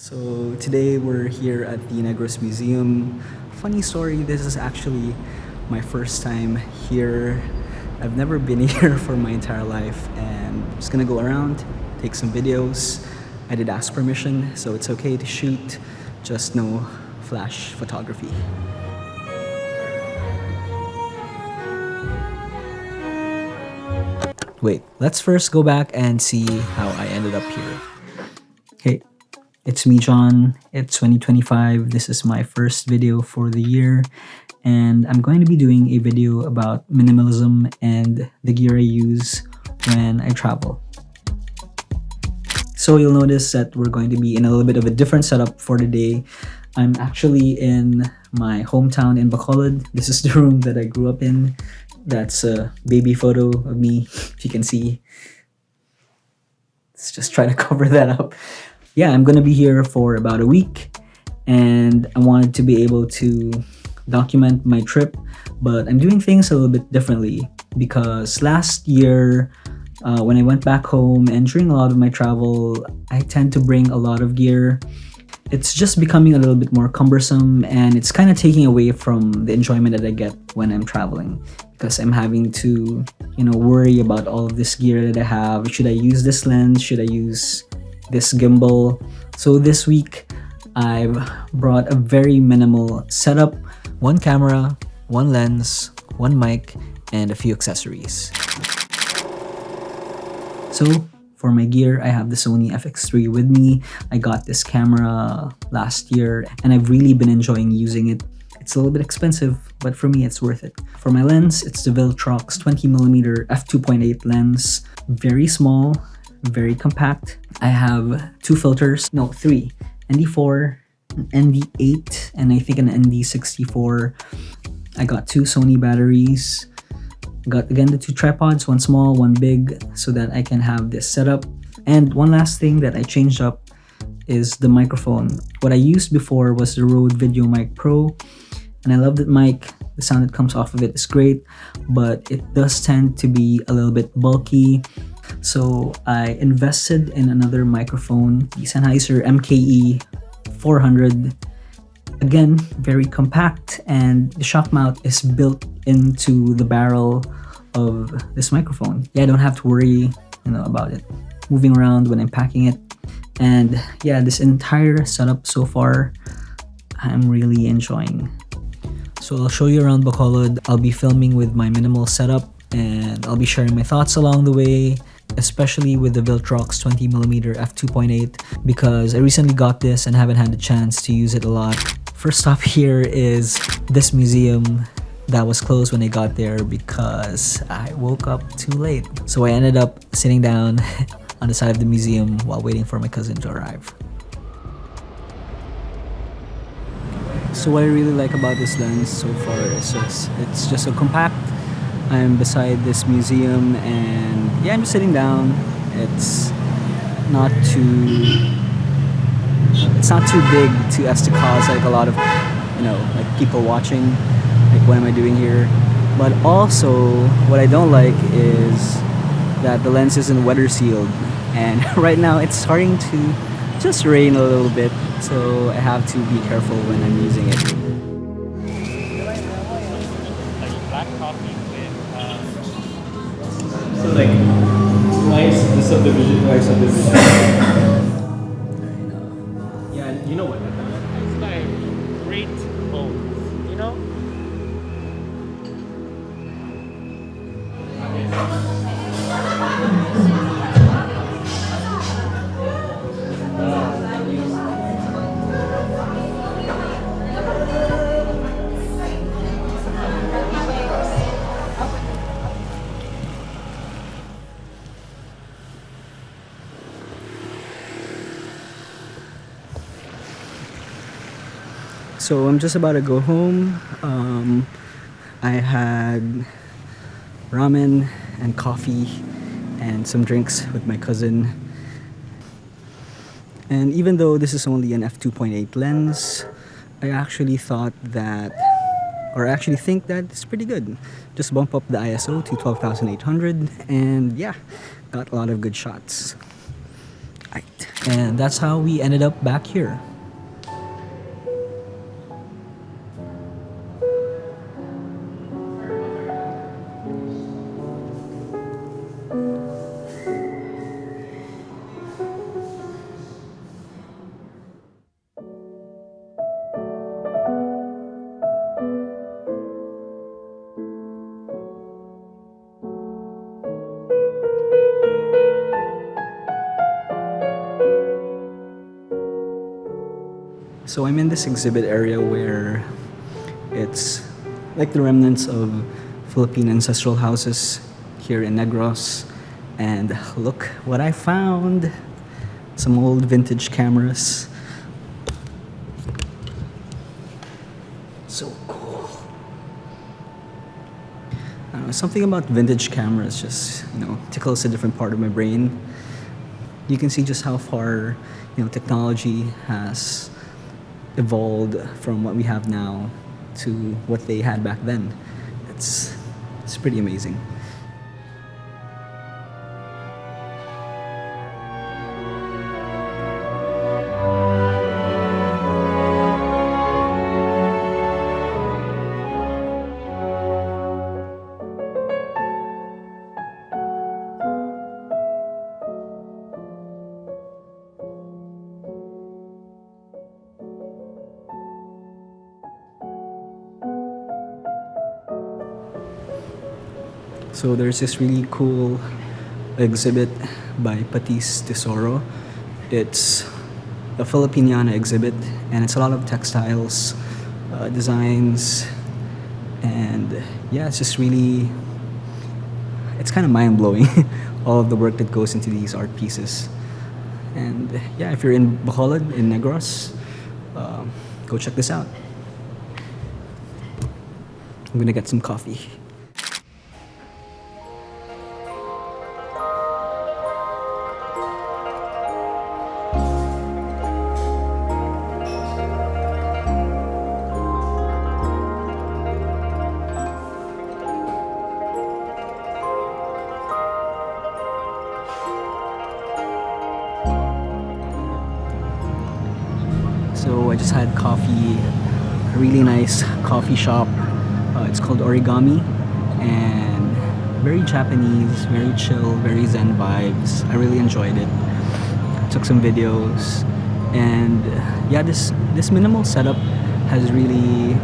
So today we're here at the Negros Museum. Funny story, this is actually my first time here. I've never been here for my entire life, and I'm just gonna go around, take some videos. I did ask permission, so it's okay to shoot, just no flash photography. Wait, let's first go back and see how I ended up here. Hey, it's me, John. It's 2025. This is my first video for the year, and I'm going to be doing a video about minimalism and the gear I use when I travel. So you'll notice that we're going to be in a little bit of a different setup for the day. I'm actually in my hometown in Bacolod. This is the room that I grew up in. That's a baby photo of me, if you can see. Let's just try to cover that up. Yeah, I'm gonna be here for about a week, and I wanted to be able to document my trip, but I'm doing things a little bit differently because last year, when I went back home and during a lot of my travel, I tend to bring a lot of gear. It's just becoming a little bit more cumbersome, and it's kind of taking away from the enjoyment that I get when I'm traveling, because I'm having to, worry about all of this gear that I have. Should I use this lens? Should I use this gimbal? So this week, I've brought a very minimal setup. One camera, one lens, one mic, and a few accessories. So for my gear, I have the Sony FX3 with me. I got this camera last year, and I've really been enjoying using it. It's a little bit expensive, but for me, it's worth it. For my lens, it's the Viltrox 20mm f2.8 lens. Very small, very compact. I have three. ND4, an ND8, and I think an ND64. I got two Sony batteries. Got again the two tripods, one small, one big, so that I can have this setup. And one last thing that I changed up is the microphone. What I used before was the Rode VideoMic Pro, and I love that mic. The sound that comes off of it is great, but it does tend to be a little bit bulky. So I invested in another microphone, the Sennheiser MKE 400. Again, very compact, and the shock mount is built into the barrel of this microphone. Yeah, I don't have to worry, about it moving around when I'm packing it. And yeah, this entire setup so far, I'm really enjoying. So I'll show you around Bacolod. I'll be filming with my minimal setup, and I'll be sharing my thoughts along the way, especially with the Viltrox 20mm f2.8, because I recently got this and haven't had the chance to use it a lot. First stop here is this museum that was closed when I got there because I woke up too late. So I ended up sitting down on the side of the museum while waiting for my cousin to arrive. So what I really like about this lens so far is it's just so compact. I'm beside this museum, and yeah, I'm just sitting down. It's not too big as to cause like a lot of like people watching, like what am I doing here. But also what I don't like is that the lens isn't weather sealed, and right now it's starting to just rain a little bit, so I have to be careful when I'm using it. Black coffee with so like nice subdivision. yeah, you know what? It's like great bones, So I'm just about to go home. I had ramen and coffee and some drinks with my cousin. And even though this is only an f2.8 lens, I actually think that it's pretty good. Just bump up the ISO to 12,800, and yeah, got a lot of good shots. Right. And that's how we ended up back here. So I'm in this exhibit area where it's like the remnants of Philippine ancestral houses here in Negros. And look what I found. Some old vintage cameras. So cool. I don't know, something about vintage cameras just, tickles a different part of my brain. You can see just how far, technology has evolved from what we have now to what they had back then. It's pretty amazing. So there's this really cool exhibit by Patis Tesoro. It's a Filipiniana exhibit, and it's a lot of textiles, designs, and yeah, it's just really, it's kind of mind-blowing, all of the work that goes into these art pieces. And yeah, if you're in Bacolod, in Negros, go check this out. I'm gonna get some coffee. So I just had coffee, a really nice coffee shop. It's called Origami, and very Japanese, very chill, very zen vibes. I really enjoyed it. Took some videos, and yeah, this minimal setup has really,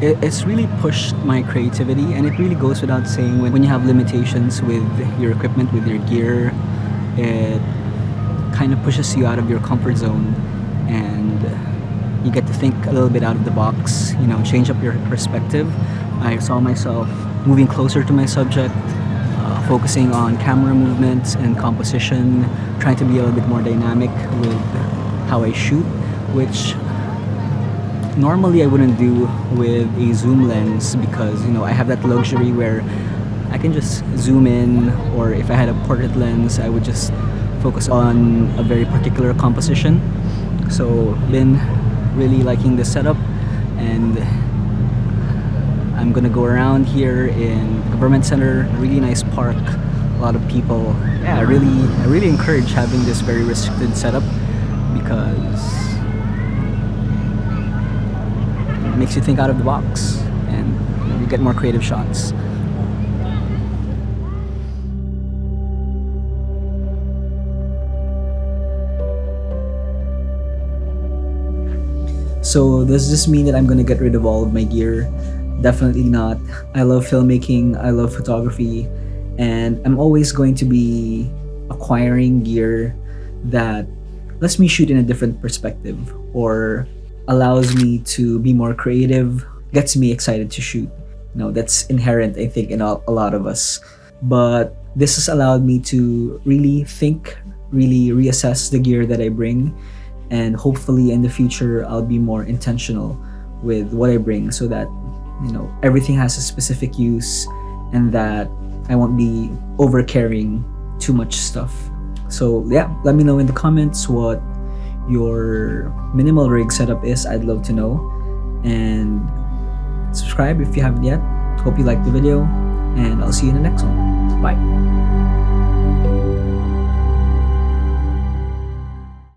it's really pushed my creativity, and it really goes without saying when you have limitations with your equipment, with your gear, it kind of pushes you out of your comfort zone, and you get to think a little bit out of the box, change up your perspective. I saw myself moving closer to my subject, focusing on camera movements and composition, trying to be a little bit more dynamic with how I shoot, which normally I wouldn't do with a zoom lens because, I have that luxury where I can just zoom in, or if I had a portrait lens, I would just focus on a very particular composition. So been really liking this setup, and I'm gonna go around here in the government center, a really nice park, a lot of people. Yeah, I really encourage having this very restricted setup because it makes you think out of the box and you get more creative shots. So does this mean that I'm gonna get rid of all of my gear? Definitely not. I love filmmaking, I love photography, and I'm always going to be acquiring gear that lets me shoot in a different perspective or allows me to be more creative, gets me excited to shoot. That's inherent, I think, in a lot of us. But this has allowed me to really think, really reassess the gear that I bring, and hopefully in the future I'll be more intentional with what I bring so that everything has a specific use and that I won't be over carrying too much stuff. So yeah, let me know in the comments what your minimal rig setup is. I'd love to know, and subscribe if you haven't yet. Hope you liked the video, and I'll see you in the next one. Bye.